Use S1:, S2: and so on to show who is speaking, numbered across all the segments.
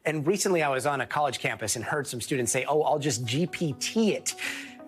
S1: And recently I was on a college campus and heard some students say, oh, I'll just GPT it.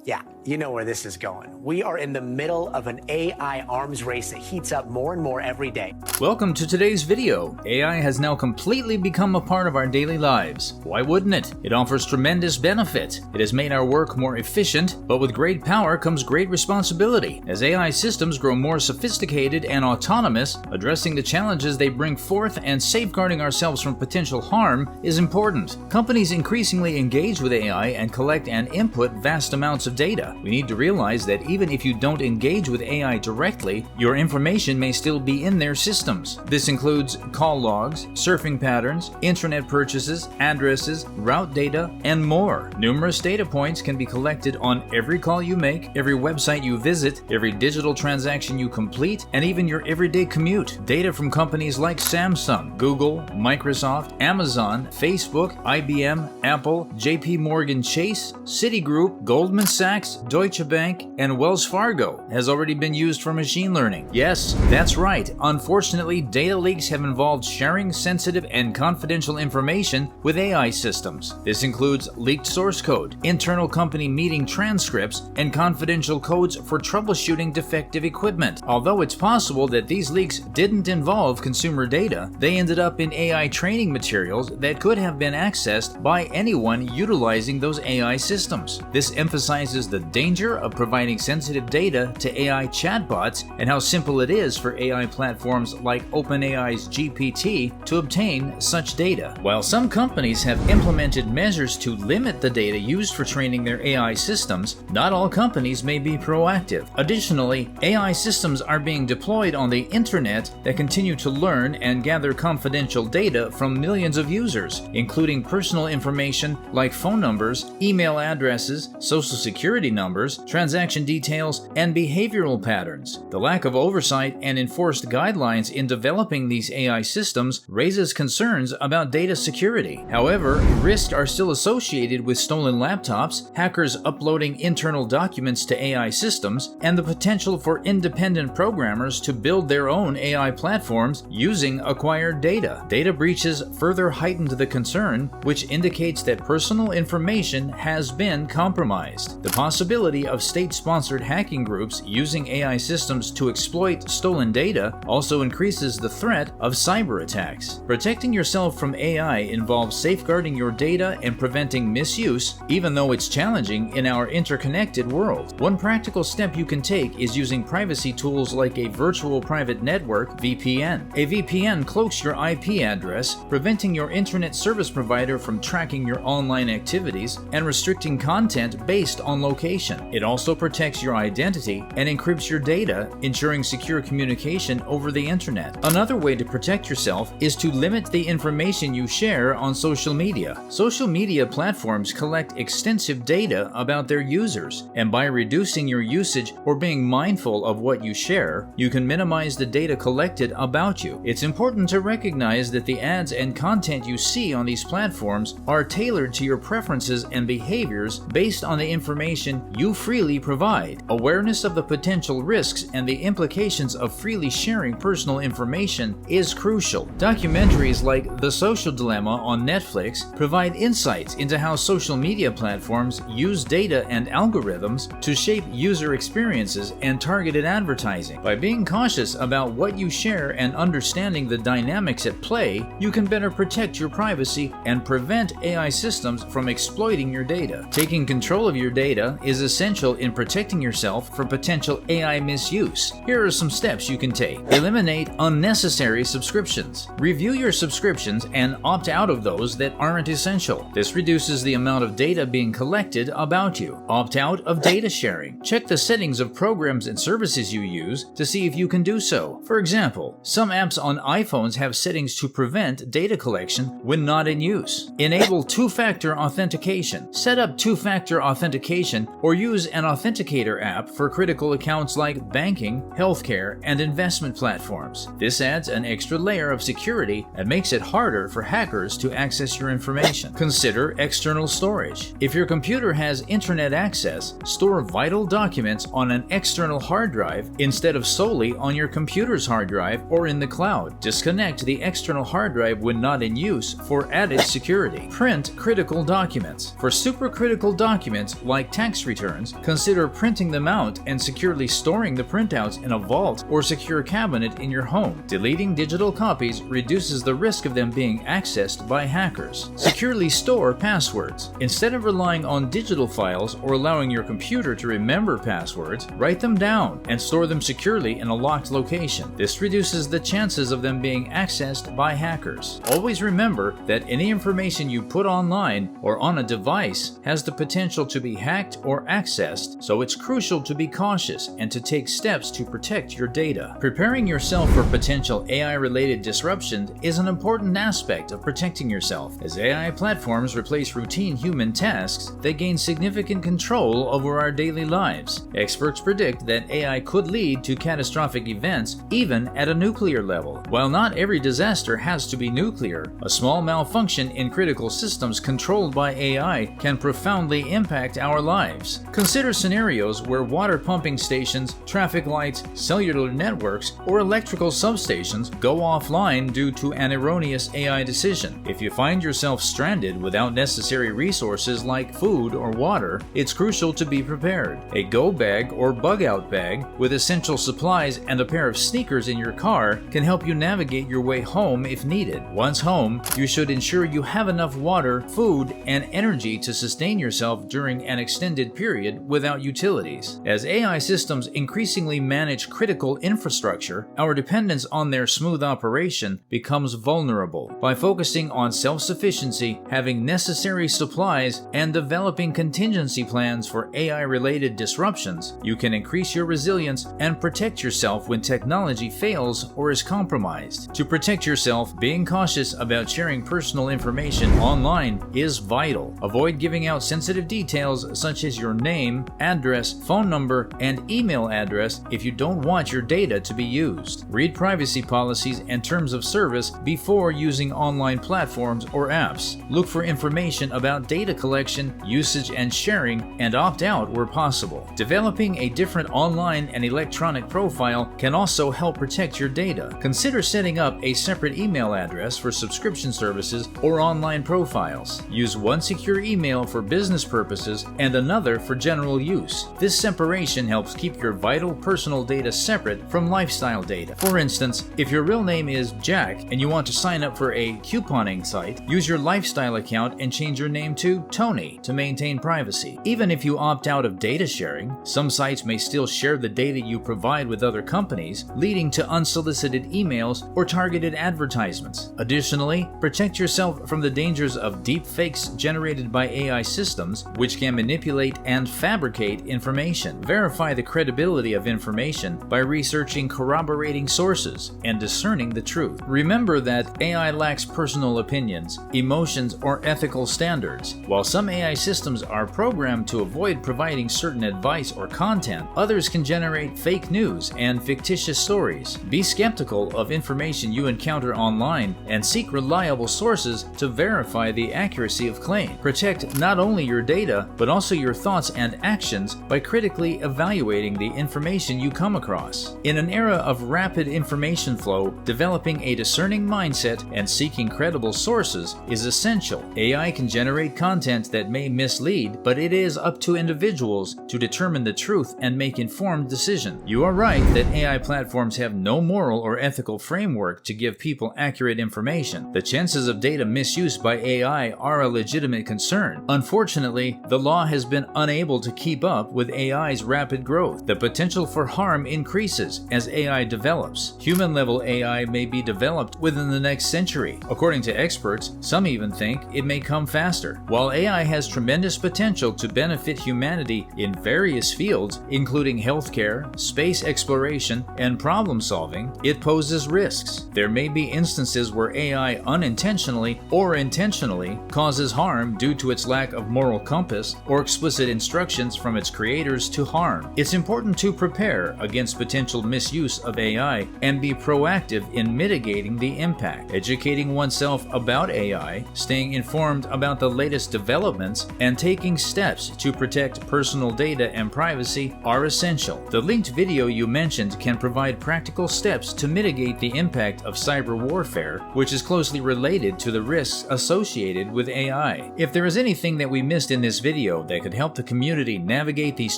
S1: Yeah, you know where this is going. We are in the middle of an AI arms race that heats up more and more every day.
S2: Welcome to today's video. AI has now completely become a part of our daily lives. Why wouldn't it? It offers tremendous benefit. It has made our work more efficient, but with great power comes great responsibility. As AI systems grow more sophisticated and autonomous, addressing the challenges they bring forth and safeguarding ourselves from potential harm is important. Companies increasingly engage with AI and collect and input vast amounts of data. We need to realize that even if you don't engage with AI directly, your information may still be in their systems. This includes call logs, surfing patterns, internet purchases, addresses, route data, and more. Numerous data points can be collected on every call you make, every website you visit, every digital transaction you complete, and even your everyday commute. Data from companies like Samsung, Google, Microsoft, Amazon, Facebook, IBM, Apple, JP Morgan Chase, Citigroup, Goldman Sachs, Deutsche Bank, and Wells Fargo has already been used for machine learning. Yes, that's right. Unfortunately, data leaks have involved sharing sensitive and confidential information with AI systems. This includes leaked source code, internal company meeting transcripts, and confidential codes for troubleshooting defective equipment. Although it's possible that these leaks didn't involve consumer data, they ended up in AI training materials that could have been accessed by anyone utilizing those AI systems. This emphasizes the danger of providing sensitive data to AI chatbots and how simple it is for AI platforms like OpenAI's GPT to obtain such data. While some companies have implemented measures to limit the data used for training their AI systems, not all companies may be proactive. Additionally, AI systems are being deployed on the internet that continue to learn and gather confidential data from millions of users, including personal information like phone numbers, email addresses, social security numbers, transaction details, and behavioral patterns. The lack of oversight and enforced guidelines in developing these AI systems raises concerns about data security. However, risks are still associated with stolen laptops, hackers uploading internal documents to AI systems, and the potential for independent programmers to build their own AI platforms using acquired data. Data breaches further heightened the concern, which indicates that personal information has been compromised. The possibility of state-sponsored hacking groups using AI systems to exploit stolen data also increases the threat of cyber attacks. Protecting yourself from AI involves safeguarding your data and preventing misuse, even though it's challenging in our interconnected world. One practical step you can take is using privacy tools like a virtual private network (VPN). A VPN cloaks your IP address, preventing your internet service provider from tracking your online activities and restricting content based on location. It also protects your identity and encrypts your data, ensuring secure communication over the internet. Another way to protect yourself is to limit the information you share on social media. Social media platforms collect extensive data about their users, and by reducing your usage or being mindful of what you share, you can minimize the data collected about you. It's important to recognize that the ads and content you see on these platforms are tailored to your preferences and behaviors based on the information you freely provide. Awareness of the potential risks and the implications of freely sharing personal information is crucial. Documentaries like The Social Dilemma on Netflix provide insights into how social media platforms use data and algorithms to shape user experiences and targeted advertising. By being cautious about what you share and understanding the dynamics at play, you can better protect your privacy and prevent AI systems from exploiting your data. Taking control of your data is essential in protecting yourself from potential AI misuse. Here are some steps you can take. Eliminate unnecessary subscriptions. Review your subscriptions and opt out of those that aren't essential. This reduces the amount of data being collected about you. Opt out of data sharing. Check the settings of programs and services you use to see if you can do so. For example, some apps on iPhones have settings to prevent data collection when not in use. Enable two-factor authentication. Set up two-factor authentication authentication, or use an authenticator app for critical accounts like banking, healthcare, and investment platforms. This adds an extra layer of security and makes it harder for hackers to access your information. Consider external storage. If your computer has internet access, store vital documents on an external hard drive instead of solely on your computer's hard drive or in the cloud. Disconnect the external hard drive when not in use for added security. Print critical documents. For supercritical documents like tax returns, consider printing them out and securely storing the printouts in a vault or secure cabinet in your home. Deleting digital copies reduces the risk of them being accessed by hackers. Securely store passwords. Instead of relying on digital files or allowing your computer to remember passwords, write them down and store them securely in a locked location. This reduces the chances of them being accessed by hackers. Always remember that any information you put online or on a device has the potential to be hacked or accessed, so it's crucial to be cautious and to take steps to protect your data. Preparing yourself for potential AI-related disruptions is an important aspect of protecting yourself. As AI platforms replace routine human tasks, they gain significant control over our daily lives. Experts predict that AI could lead to catastrophic events even at a nuclear level. While not every disaster has to be nuclear, a small malfunction in critical systems controlled by AI can profoundly impact our lives. Consider scenarios where water pumping stations, traffic lights, cellular networks, or electrical substations go offline due to an erroneous AI decision. If you find yourself stranded without necessary resources like food or water, it's crucial to be prepared. A go bag or bug out bag with essential supplies and a pair of sneakers in your car can help you navigate your way home if needed. Once home, you should ensure you have enough water, food, and energy to sustain yourself during an extended period without utilities. As AI systems increasingly manage critical infrastructure, our dependence on their smooth operation becomes vulnerable. By focusing on self-sufficiency, having necessary supplies, and developing contingency plans for AI-related disruptions, you can increase your resilience and protect yourself when technology fails or is compromised. To protect yourself, being cautious about sharing personal information online is vital. Avoid giving out sensitive details such as your name, address, phone number, and email address if you don't want your data to be used. Read privacy policies and terms of service before using online platforms or apps. Look for information about data collection, usage, and sharing, and opt out where possible. Developing a different online and electronic profile can also help protect your data. Consider setting up a separate email address for subscription services or online profiles. Use one secure email for business purposes and another for general use. This separation helps keep your vital personal data separate from lifestyle data. For instance, if your real name is Jack and you want to sign up for a couponing site, use your lifestyle account and change your name to Tony to maintain privacy. Even if you opt out of data sharing, some sites may still share the data you provide with other companies, leading to unsolicited emails or targeted advertisements. Additionally, protect yourself from the dangers of deep fakes generated by AI systems, which can manipulate and fabricate information. Verify the credibility of information by researching corroborating sources and discerning the truth. Remember that AI lacks personal opinions, emotions, or ethical standards. While some AI systems are programmed to avoid providing certain advice or content, others can generate fake news and fictitious stories. Be skeptical of information you encounter online and seek reliable sources to verify the accuracy of claims. Protect not only your data, but also your thoughts and actions by critically evaluating the information you come across. In an era of rapid information flow, developing a discerning mindset and seeking credible sources is essential. AI can generate content that may mislead, but it is up to individuals to determine the truth and make informed decisions. You are right that AI platforms have no moral or ethical framework to give people accurate information. The chances of data misuse by AI are a legitimate concern. Unfortunately, the law has been unable to keep up with AI's rapid growth. The potential for harm increases as AI develops. Human-level AI may be developed within the next century. According to experts, some even think it may come faster. While AI has tremendous potential to benefit humanity in various fields, including healthcare, space exploration, and problem solving, it poses risks. There may be instances where AI unintentionally or intentionally causes harm due to its lack of moral compass or explicit instructions from its creators to harm. It's important to prepare against potential misuse of AI and be proactive in mitigating the impact. Educating oneself about AI, staying informed about the latest developments, and taking steps to protect personal data and privacy are essential. The linked video you mentioned can provide practical steps to mitigate the impact of cyber warfare, which is closely related to the risks associated with AI. If there is anything that we missed in this video that could help the community navigate these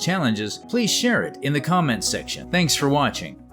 S2: challenges, please share it in the comments section. Thanks for watching.